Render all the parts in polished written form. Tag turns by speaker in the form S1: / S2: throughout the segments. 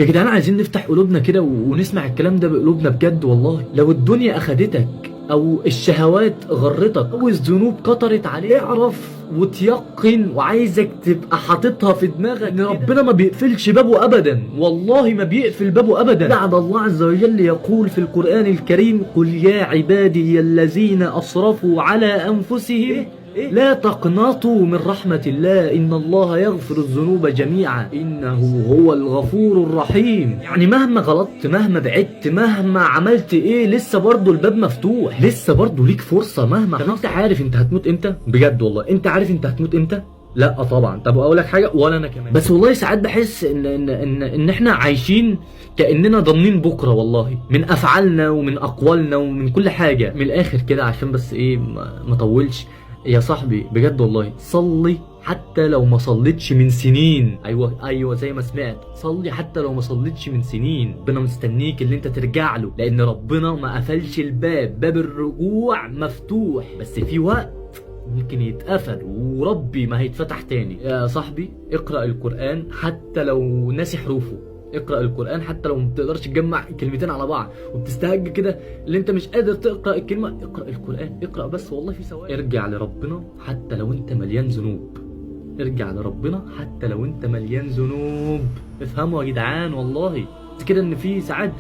S1: يا جدعان عايزين نفتح قلوبنا كده ونسمع الكلام ده بقلوبنا بجد والله. لو الدنيا اخدتك او الشهوات غرتك او الذنوب كترت عليك، اعرف وتيقن وعايزك تبقى حاططها في دماغك ان ربنا ما بيقفلش بابه ابدا، والله ما بيقفل بابه ابدا. بعد الله عز وجل يقول في القرآن الكريم: قل يا عبادي الذين اسرفوا على انفسهم لا تقنطوا من رحمة الله إن الله يغفر الذنوب جميعا إنه هو الغفور الرحيم. يعني مهما غلطت، مهما بعدت، مهما عملت ايه، لسه برضه الباب مفتوح، لسه برضه ليك فرصة مهما. طب انت عارف انت هتموت امتى؟ بجد والله انت عارف انت هتموت امتى؟ لا طبعا. طب اقول لك حاجه، ولا انا كمان، بس والله ساعات بحس ان احنا عايشين كاننا ضامنين بكره، والله من افعالنا ومن اقوالنا ومن كل حاجه. من الاخر كده عشان بس ايه ما اطولش يا صاحبي، بجد والله صلي حتى لو ما صليتش من سنين. ايوه زي ما سمعت، صلي حتى لو ما صليتش من سنين. ربنا مستنيك اللي انت ترجع له، لان ربنا ما قفلش الباب، باب الرجوع مفتوح، بس في وقت ممكن يتقفل وربي ما هيتفتح تاني. يا صاحبي اقرأ القرآن حتى لو ناسي حروفه، اقرأ القرآن حتى لو ما بتقدرش تجمع كلمتين على بعض وبتستهج كده اللي انت مش قادر تقرأ الكلمة، اقرأ القرآن، اقرأ بس والله في ثواني. ارجع لربنا حتى لو انت مليان ذنوب، ارجع لربنا حتى لو انت مليان ذنوب. افهموا يا جدعان والله كده ان في ساعات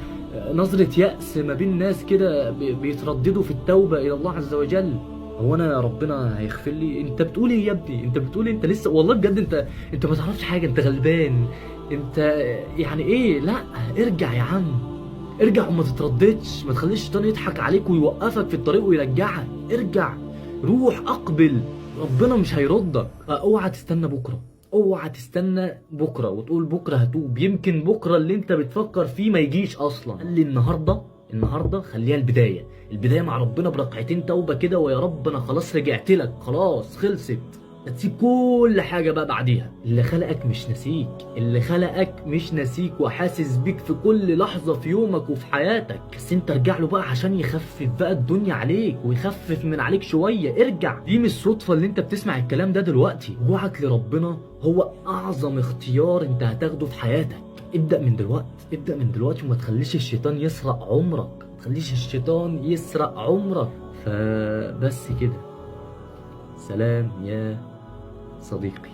S1: نظرة يأس ما بين ناس كده بيترددوا في التوبة إلى الله عز وجل. هو انا ربنا هيغفر لي؟ انت بتقول ايه يا ابني؟ انت بتقول انت لسه والله بجد انت ما تعرفش حاجه، انت غلبان، انت يعني ايه؟ لا ارجع يا عم، ارجع وما تترددش، ما تخليش الشيطان يضحك عليك ويوقفك في الطريق ويرجعك. ارجع، روح، اقبل، ربنا مش هيردك. اوعى تستنى بكره، اوعى تستنى بكره وتقول بكره هتوب، يمكن بكره اللي انت بتفكر فيه ما يجيش اصلا. خلي النهارده خليها البدايه مع ربنا بركعتين توبه كده، ويا رب انا خلاص رجعت لك، خلاص خلصت، تسيب كل حاجه بقى بعديها. اللي خلقك مش ناسيك وحاسس بيك في كل لحظه في يومك وفي حياتك، بس انت ارجع له بقى عشان يخفف بقى الدنيا عليك ويخفف من عليك شويه. ارجع، دي مش صدفه اللي انت بتسمع الكلام ده دلوقتي. رجوعك لربنا هو اعظم اختيار انت هتاخده في حياتك. ابدأ من دلوقتي وما تخليش الشيطان يسرق عمرك، فبس كده. سلام يا صديقي.